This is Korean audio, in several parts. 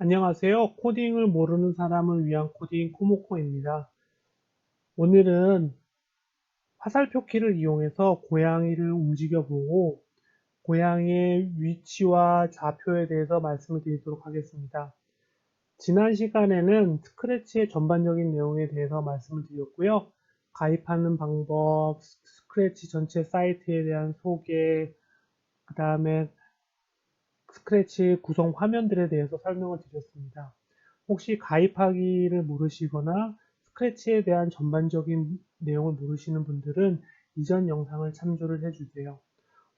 안녕하세요. 코딩을 모르는 사람을 위한 코딩 코모코입니다. 오늘은 화살표 키를 이용해서 고양이를 움직여보고 고양이의 위치와 좌표에 대해서 말씀을 드리도록 하겠습니다. 지난 시간에는 스크래치의 전반적인 내용에 대해서 말씀을 드렸고요. 가입하는 방법, 스크래치 전체 사이트에 대한 소개, 그 다음에 스크래치 구성 화면들에 대해서 설명을 드렸습니다. 혹시 가입하기를 모르시거나 스크래치에 대한 전반적인 내용을 모르시는 분들은 이전 영상을 참조를 해주세요.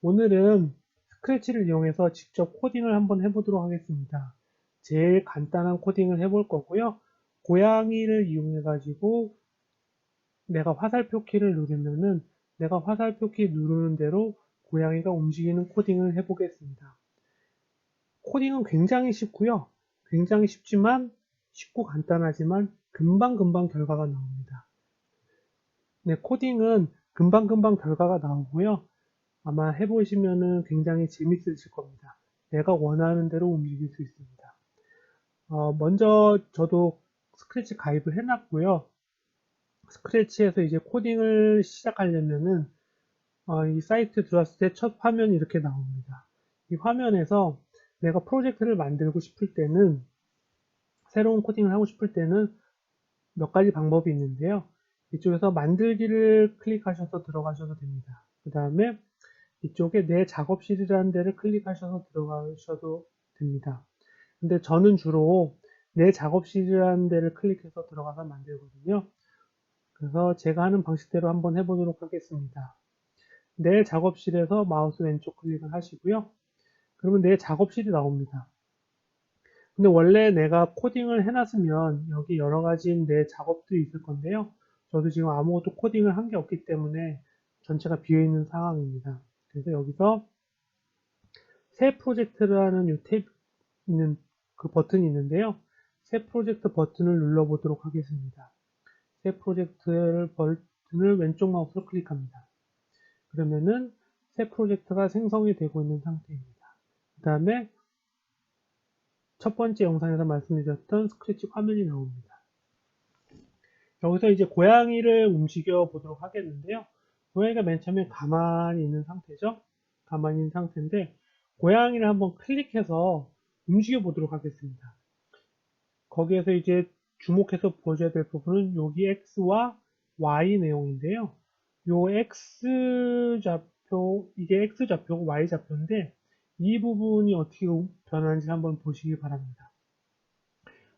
오늘은 스크래치를 이용해서 직접 코딩을 한번 해보도록 하겠습니다. 제일 간단한 코딩을 해볼 거고요. 고양이를 이용해 가지고 내가 화살표 키를 누르면은 내가 화살표 키 누르는 대로 고양이가 움직이는 코딩을 해보겠습니다. 코딩은 굉장히 쉽고요. 굉장히 쉽고 간단하지만 금방금방 결과가 나옵니다. 네, 코딩은 금방금방 결과가 나오고요. 아마 해보시면은 굉장히 재밌으실 겁니다. 내가 원하는 대로 움직일 수 있습니다. 먼저 저도 스크래치 가입을 해놨고요. 스크래치에서 이제 코딩을 시작하려면은 이 사이트 들어왔을 때 첫 화면이 이렇게 나옵니다. 이 화면에서 내가 프로젝트를 만들고 싶을 때는 새로운 코딩을 하고 싶을 때는 몇 가지 방법이 있는데요. 이쪽에서 만들기를 클릭하셔서 들어가셔도 됩니다. 그 다음에 이쪽에 내 작업실이라는 데를 클릭하셔서 들어가셔도 됩니다. 근데 저는 주로 내 작업실이라는 데를 클릭해서 들어가서 만들거든요. 그래서 제가 하는 방식대로 한번 해보도록 하겠습니다. 내 작업실에서 마우스 왼쪽 클릭을 하시고요. 그러면 내 작업실이 나옵니다. 근데 원래 내가 코딩을 해놨으면 여기 여러 가지 내 작업들이 있을 건데요. 저도 지금 아무것도 코딩을 한 게 없기 때문에 전체가 비어있는 상황입니다. 그래서 여기서 새 프로젝트라는 이 탭 있는 그 버튼이 있는데요. 새 프로젝트 버튼을 눌러보도록 하겠습니다. 새 프로젝트 버튼을 왼쪽 마우스로 클릭합니다. 그러면은 새 프로젝트가 생성이 되고 있는 상태입니다. 그 다음에 첫 번째 영상에서 말씀드렸던 스크래치 화면이 나옵니다. 여기서 이제 고양이를 움직여 보도록 하겠는데요. 고양이가 맨 처음에 가만히 있는 상태죠. 가만히 있는 상태인데 고양이를 한번 클릭해서 움직여 보도록 하겠습니다. 거기에서 이제 주목해서 보셔야 될 부분은 여기 X와 Y 내용인데요. 요 X 좌표, 이게 X 좌표고 Y 좌표인데 이 부분이 어떻게 변하는지 한번 보시기 바랍니다.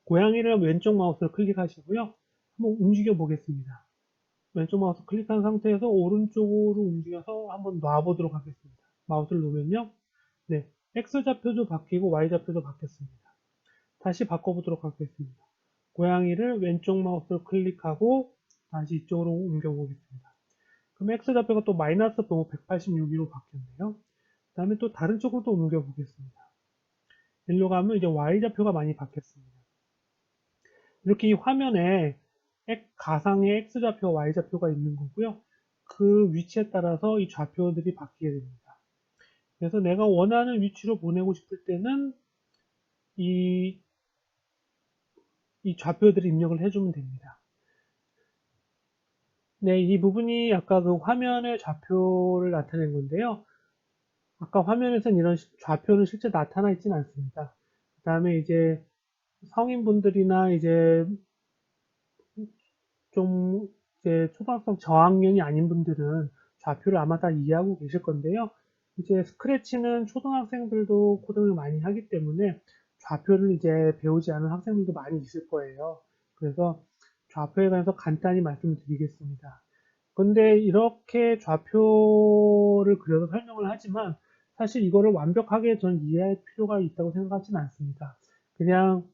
고양이를 왼쪽 마우스로 클릭하시고요. 한번 움직여 보겠습니다. 왼쪽 마우스 클릭한 상태에서 오른쪽으로 움직여서 한번 놔보도록 하겠습니다. 마우스를 놓으면요. 네, X좌표도 바뀌고 Y좌표도 바뀌었습니다. 다시 바꿔보도록 하겠습니다. 고양이를 왼쪽 마우스로 클릭하고 다시 이쪽으로 옮겨 보겠습니다. 그럼 X좌표가 또 마이너스 186으로 바뀌었네요. 그 다음에 또 다른 쪽으로 또 옮겨 보겠습니다. 일로 가면 이제 Y좌표가 많이 바뀌었습니다. 이렇게 이 화면에 가상의 X좌표, Y좌표가 있는 거고요. 그 위치에 따라서 이 좌표들이 바뀌게 됩니다. 그래서 내가 원하는 위치로 보내고 싶을 때는 이 좌표들을 입력을 해주면 됩니다. 네, 이 부분이 아까 그 화면의 좌표를 나타낸 건데요. 아까 화면에서는 이런 좌표는 실제 나타나 있지는 않습니다. 그 다음에 이제 성인분들이나 이제 좀 이제 초등학생 저학년이 아닌 분들은 좌표를 아마 다 이해하고 계실 건데요. 이제 스크래치는 초등학생들도 코딩을 많이 하기 때문에 좌표를 이제 배우지 않은 학생들도 많이 있을 거예요. 그래서 좌표에 관해서 간단히 말씀을 드리겠습니다. 근데 이렇게 좌표를 그려서 설명을 하지만 사실 이거를 완벽하게 전 이해할 필요가 있다고 생각하지는 않습니다. 그냥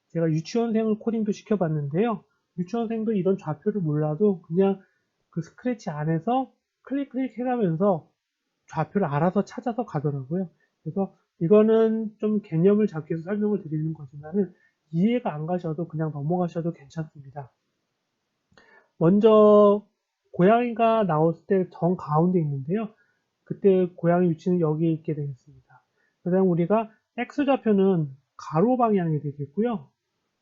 제가 유치원생을 코딩도 시켜봤는데요. 유치원생도 이런 좌표를 몰라도 그냥 그 스크래치 안에서 클릭 해가면서 좌표를 알아서 찾아서 가더라고요. 그래서 이거는 좀 개념을 잡기 위해서 설명을 드리는 거지만은 이해가 안 가셔도 그냥 넘어가셔도 괜찮습니다. 먼저 고양이가 나왔을 때 정 가운데 있는데요. 그때 고양이 위치는 여기에 있게 되겠습니다. 그다음 우리가 X좌표는 가로 방향이 되겠고요.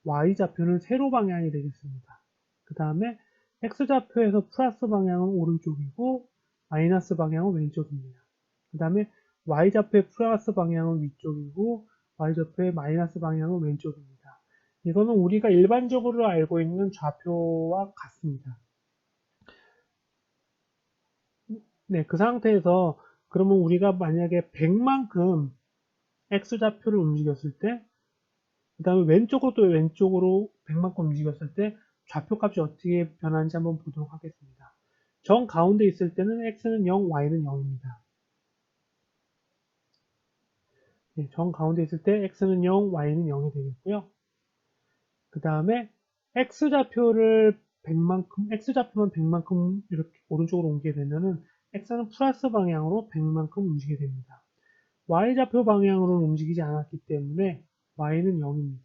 y좌표는 세로 방향이 되겠습니다. 그 다음에 x좌표에서 플러스 방향은 오른쪽이고 마이너스 방향은 왼쪽입니다. 그 다음에 y좌표의 플러스 방향은 위쪽이고 y좌표의 마이너스 방향은 왼쪽입니다. 이거는 우리가 일반적으로 알고 있는 좌표와 같습니다. 네, 그 상태에서 그러면 우리가 만약에 100만큼 x좌표를 움직였을 때, 그 다음에 왼쪽으로 또 왼쪽으로 100만큼 움직였을 때 좌표 값이 어떻게 변하는지 한번 보도록 하겠습니다. 정 가운데 있을 때는 x는 0, y는 0입니다. 네, 정 가운데 있을 때 x는 0, y는 0이 되겠고요. 그 다음에 x좌표를 100만큼, x좌표만 100만큼 이렇게 오른쪽으로 옮기게 되면은 x는 플러스 방향으로 100만큼 움직이게 됩니다. y좌표 방향으로는 움직이지 않았기 때문에 y는 0입니다.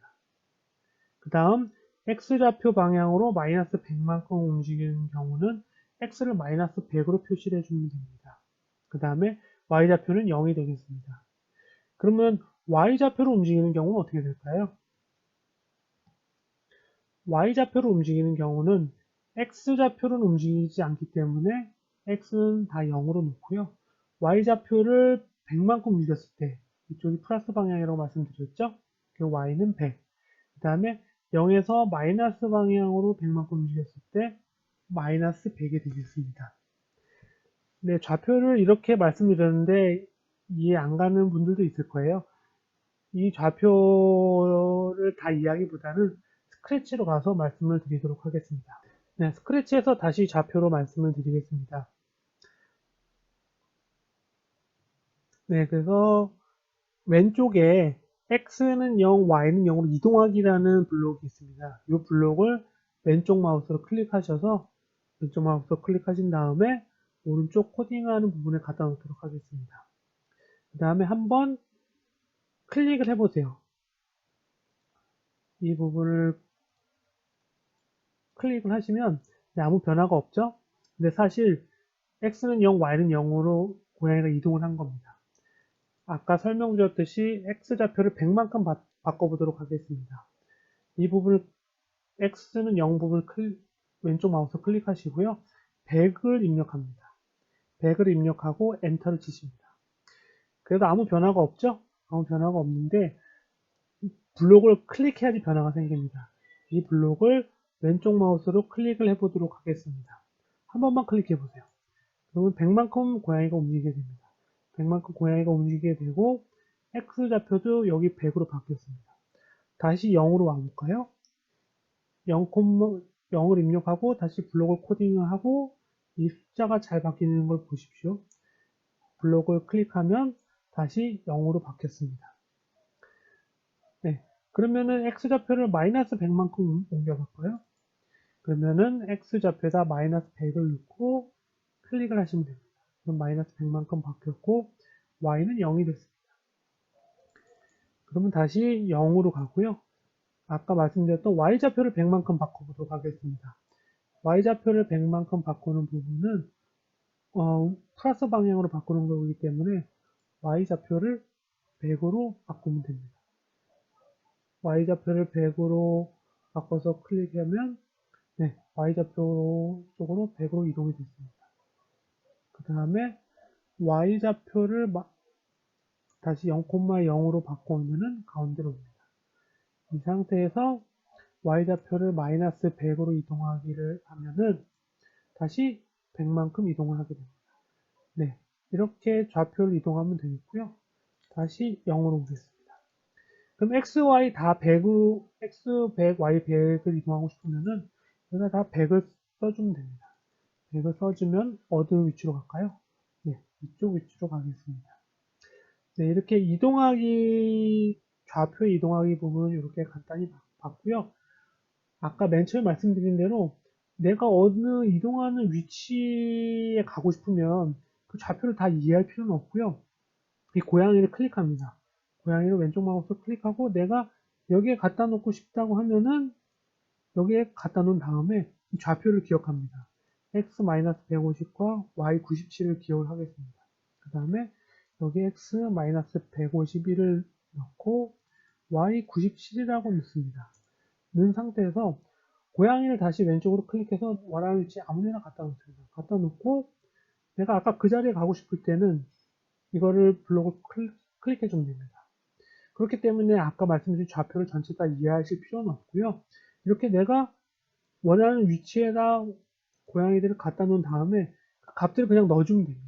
그 다음 x좌표 방향으로 마이너스 100만큼 움직이는 경우는 x를 마이너스 100으로 표시를 해주면 됩니다. 그 다음에 y좌표는 0이 되겠습니다. 그러면 y좌표로 움직이는 경우는 어떻게 될까요? y좌표로 움직이는 경우는 x좌표는 움직이지 않기 때문에 x는 다 0으로 놓고요. y좌표를 100만큼 움직였을 때 이쪽이 플러스 방향이라고 말씀드렸죠? 그 y는 100. 그 다음에 0에서 마이너스 방향으로 100만큼 움직였을 때 마이너스 100이 되겠습니다. 네, 좌표를 이렇게 말씀드렸는데 이해 안 가는 분들도 있을 거예요. 이 좌표를 다 이해하기보다는 스크래치로 가서 말씀을 드리도록 하겠습니다. 네, 스크래치에서 다시 좌표로 말씀을 드리겠습니다. 네, 그래서 왼쪽에 x는 0, y는 0으로 이동하기라는 블록이 있습니다. 이 블록을 왼쪽 마우스로 클릭하셔서 왼쪽 마우스로 클릭하신 다음에 오른쪽 코딩하는 부분에 갖다 놓도록 하겠습니다. 그 다음에 한번 클릭을 해보세요. 이 부분을 클릭을 하시면 아무 변화가 없죠? 근데 사실 x는 0, y는 0으로 고양이가 이동을 한 겁니다. 아까 설명드렸듯이 x좌표를 100만큼 바꿔보도록 하겠습니다. 이 부분을 x는 0 부분을 왼쪽 마우스 클릭하시고요. 100을 입력합니다. 100을 입력하고 엔터를 치십니다. 그래도 아무 변화가 없죠? 아무 변화가 없는데 블록을 클릭해야지 변화가 생깁니다. 이 블록을 왼쪽 마우스로 클릭을 해보도록 하겠습니다. 한 번만 클릭해 보세요. 그러면 100만큼 고양이가 움직이게 됩니다. 100만큼 고양이가 움직이게 되고 x좌표도 여기 100으로 바뀌었습니다. 다시 0으로 와볼까요? 0을 입력하고 다시 블록을 코딩을 하고 이 숫자가 잘 바뀌는 걸 보십시오. 블록을 클릭하면 다시 0으로 바뀌었습니다. 네, 그러면은 x좌표를 마이너스 100만큼 옮겨볼까요? 그러면은 x좌표에다 마이너스 100을 넣고 클릭을 하시면 됩니다. 그럼 마이너스 100만큼 바뀌었고 y는 0이 됐습니다. 그러면 다시 0으로 가고요. 아까 말씀드렸던 y좌표를 100만큼 바꿔보도록 하겠습니다. y좌표를 100만큼 바꾸는 부분은 플러스 방향으로 바꾸는 거기 때문에 y좌표를 100으로 바꾸면 됩니다. y좌표를 100으로 바꿔서 클릭하면 네, y좌표 쪽으로 100으로 이동이 됐습니다. 그 다음에 y좌표를 다시 0,0으로 바꾸면은 가운데로 옵니다. 이 상태에서 y좌표를 마이너스 100으로 이동하기를 하면은 다시 100만큼 이동을 하게 됩니다. 네, 이렇게 좌표를 이동하면 되겠고요. 다시 0으로 오겠습니다. 그럼 x, y 다 100, x 100, y 100을 이동하고 싶으면은 여기다 다 100을 써주면 됩니다. 100을 써주면 어느 위치로 갈까요? 네, 이쪽 위치로 가겠습니다. 네, 이렇게 좌표 이동하기 부분은 이렇게 간단히 봤고요. 아까 맨 처음에 말씀드린 대로 내가 어느 이동하는 위치에 가고 싶으면 그 좌표를 다 이해할 필요는 없고요. 이 고양이를 클릭합니다. 고양이를 왼쪽 마우스 클릭하고 내가 여기에 갖다 놓고 싶다고 하면은 여기에 갖다 놓은 다음에 이 좌표를 기억합니다. x-150과 y97을 기억을 하겠습니다. 그 다음에 여기 x-151을 넣고 y 97이라고 넣습니다. 넣은 상태에서 고양이를 다시 왼쪽으로 클릭해서 원하는 위치에 아무데나 갖다 놓습니다. 갖다 놓고 내가 아까 그 자리에 가고 싶을 때는 이거를 블록을 클릭해 주면 됩니다. 그렇기 때문에 아까 말씀드린 좌표를 전체 다 이해하실 필요는 없고요. 이렇게 내가 원하는 위치에다 고양이들을 갖다 놓은 다음에 그 값들을 그냥 넣어주면 됩니다.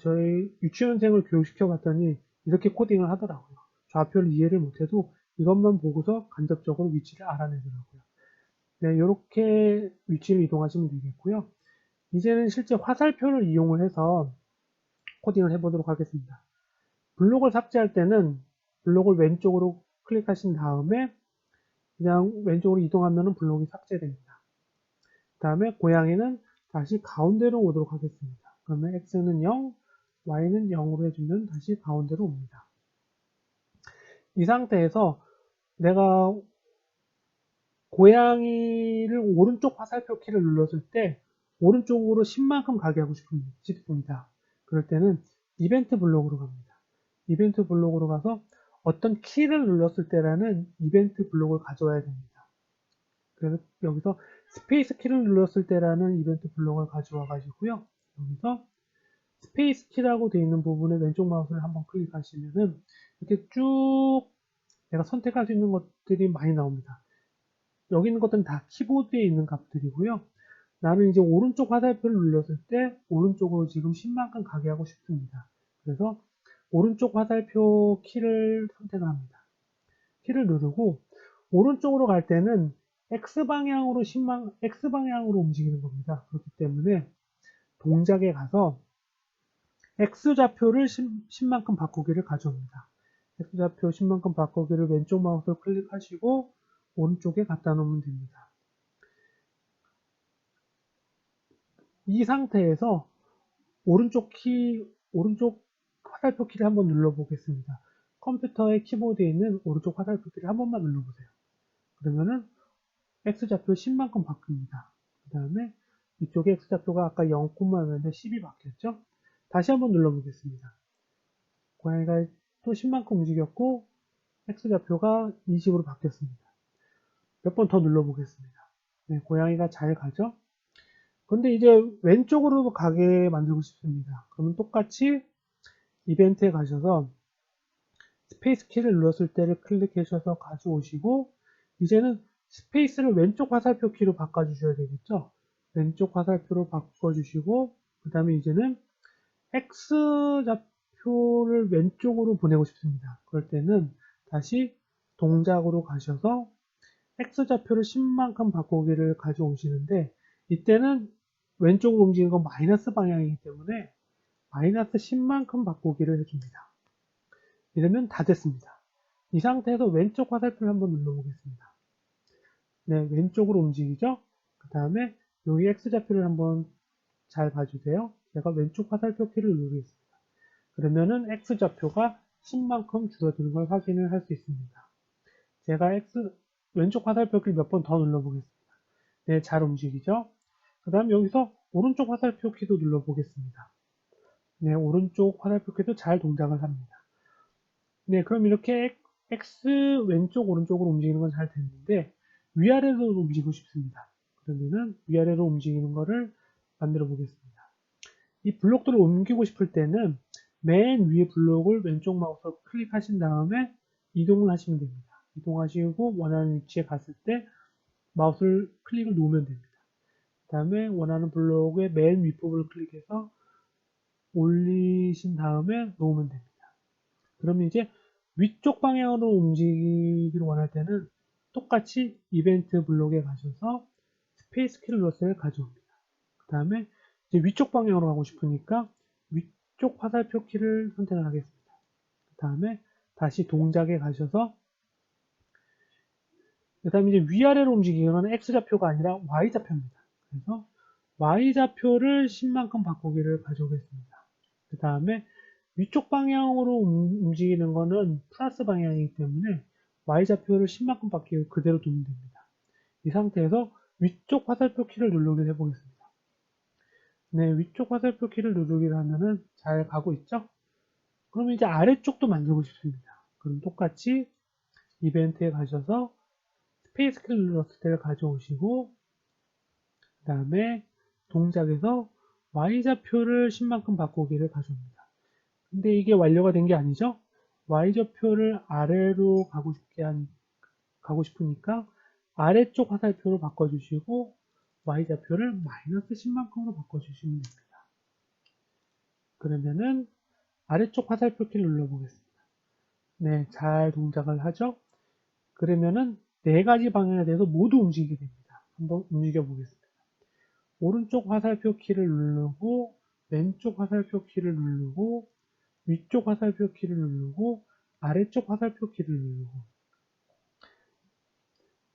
저희 유치원생을 교육시켜 봤더니 이렇게 코딩을 하더라고요. 좌표를 이해를 못해도 이것만 보고서 간접적으로 위치를 알아내더라고요. 네, 이렇게 위치를 이동하시면 되겠고요. 이제는 실제 화살표를 이용을 해서 코딩을 해보도록 하겠습니다. 블록을 삭제할 때는 블록을 왼쪽으로 클릭하신 다음에 그냥 왼쪽으로 이동하면 블록이 삭제됩니다. 그 다음에 고양이는 다시 가운데로 오도록 하겠습니다. 그러면 x는 0, y는 0으로 해주면 다시 가운데로 옵니다. 이 상태에서 내가 고양이를 오른쪽 화살표 키를 눌렀을 때 오른쪽으로 10만큼 가게 하고 싶습니다. 그럴 때는 이벤트 블록으로 갑니다. 이벤트 블록으로 가서 어떤 키를 눌렀을 때라는 이벤트 블록을 가져와야 됩니다. 그래서 여기서 스페이스 키를 눌렀을 때라는 이벤트 블록을 가져와 가지고요. 여기서 스페이스 키라고 되어 있는 부분에 왼쪽 마우스를 한번 클릭하시면은 이렇게 쭉 내가 선택할 수 있는 것들이 많이 나옵니다. 여기 있는 것들은 다 키보드에 있는 값들이고요. 나는 이제 오른쪽 화살표를 눌렀을 때 오른쪽으로 지금 10만큼 가게 하고 싶습니다. 그래서 오른쪽 화살표 키를 선택을 합니다. 키를 누르고 오른쪽으로 갈 때는 X방향으로 X방향으로 움직이는 겁니다. 그렇기 때문에 동작에 가서 X좌표를 10만큼 바꾸기를 가져옵니다. X좌표 10만큼 바꾸기를 왼쪽 마우스로 클릭하시고 오른쪽에 갖다 놓으면 됩니다. 이 상태에서 오른쪽 화살표 키를 한번 눌러 보겠습니다. 컴퓨터의 키보드에 있는 오른쪽 화살표 키를 한 번만 눌러보세요. 그러면은 X좌표 10만큼 바뀝니다. 그 다음에 이쪽에 X좌표가 아까 0,였는데 10이 바뀌었죠? 다시 한번 눌러보겠습니다. 고양이가 또 10만큼 움직였고 X좌표가 20으로 바뀌었습니다. 몇 번 더 눌러보겠습니다. 네, 고양이가 잘 가죠? 근데 이제 왼쪽으로 가게 만들고 싶습니다. 그러면 똑같이 이벤트에 가셔서 스페이스 키를 눌렀을 때를 클릭해 주셔서 가져오시고 이제는 스페이스를 왼쪽 화살표 키로 바꿔주셔야 되겠죠. 왼쪽 화살표로 바꿔주시고 그 다음에 이제는 X좌표를 왼쪽으로 보내고 싶습니다. 그럴 때는 다시 동작으로 가셔서 X좌표를 10만큼 바꾸기를 가져오시는데 이때는 왼쪽으로 움직이는 건 마이너스 방향이기 때문에 마이너스 10만큼 바꾸기를 해줍니다. 이러면 다 됐습니다. 이 상태에서 왼쪽 화살표를 한번 눌러보겠습니다. 네, 왼쪽으로 움직이죠? 그 다음에 여기 X좌표를 한번 잘 봐주세요. 제가 왼쪽 화살표 키를 누르겠습니다. 그러면은 X좌표가 10만큼 줄어드는 걸 확인을 할 수 있습니다. 제가 왼쪽 화살표 키를 몇 번 더 눌러보겠습니다. 네, 잘 움직이죠? 그 다음 여기서 오른쪽 화살표 키도 눌러보겠습니다. 네, 오른쪽 화살표 키도 잘 동작을 합니다. 네, 그럼 이렇게 X 왼쪽 오른쪽으로 움직이는 건 잘 됐는데 위아래로 움직이고 싶습니다. 그러면은 위아래로 움직이는 거를 만들어 보겠습니다. 이 블록들을 옮기고 싶을 때는 맨 위에 블록을 왼쪽 마우스로 클릭하신 다음에 이동을 하시면 됩니다. 이동하시고 원하는 위치에 갔을 때 마우스를 클릭을 놓으면 됩니다. 그 다음에 원하는 블록의 맨 윗부분을 클릭해서 올리신 다음에 놓으면 됩니다. 그러면 이제 위쪽 방향으로 움직이기를 원할 때는 똑같이 이벤트 블록에 가셔서 스페이스 키를 눌러서 가져옵니다. 그 다음에 이제 위쪽 방향으로 가고 싶으니까 위쪽 화살표 키를 선택을 하겠습니다. 그 다음에 다시 동작에 가셔서 그 다음에 이제 위아래로 움직이는 X좌표가 아니라 Y좌표입니다. 그래서 Y좌표를 10만큼 바꾸기를 가져오겠습니다. 그 다음에 위쪽 방향으로 움직이는 거는 플러스 방향이기 때문에 Y좌표를 10만큼 바뀌고 그대로 두면 됩니다. 이 상태에서 위쪽 화살표 키를 누르기를 해보겠습니다. 네, 위쪽 화살표 키를 누르기를 하면은 잘 가고 있죠? 그러면 이제 아래쪽도 만들고 싶습니다. 그럼 똑같이 이벤트에 가셔서 스페이스 키를 눌렀을 때를 가져오시고 그 다음에 동작에서 Y좌표를 10만큼 바꾸기를 가져옵니다. 근데 이게 완료가 된 게 아니죠? Y좌표를 아래로 가고 싶으니까 아래쪽 화살표로 바꿔주시고 Y좌표를 마이너스 10만큼으로 바꿔주시면 됩니다. 그러면은 아래쪽 화살표 키를 눌러보겠습니다. 네, 잘 동작을 하죠? 그러면은 네 가지 방향에 대해서 모두 움직이게 됩니다. 한번 움직여 보겠습니다. 오른쪽 화살표 키를 누르고 왼쪽 화살표 키를 누르고 위쪽 화살표 키를 누르고 아래쪽 화살표 키를 누르고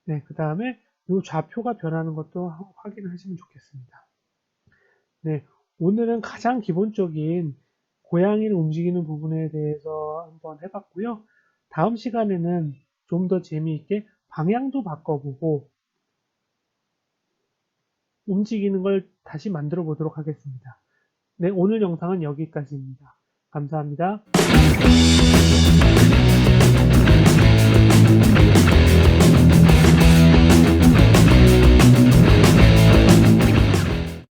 네, 그 다음에 이 좌표가 변하는 것도 확인을 하시면 좋겠습니다. 네, 오늘은 가장 기본적인 고양이를 움직이는 부분에 대해서 한번 해봤고요. 다음 시간에는 좀 더 재미있게 방향도 바꿔보고 움직이는 걸 다시 만들어 보도록 하겠습니다. 네, 오늘 영상은 여기까지입니다. 감사합니다.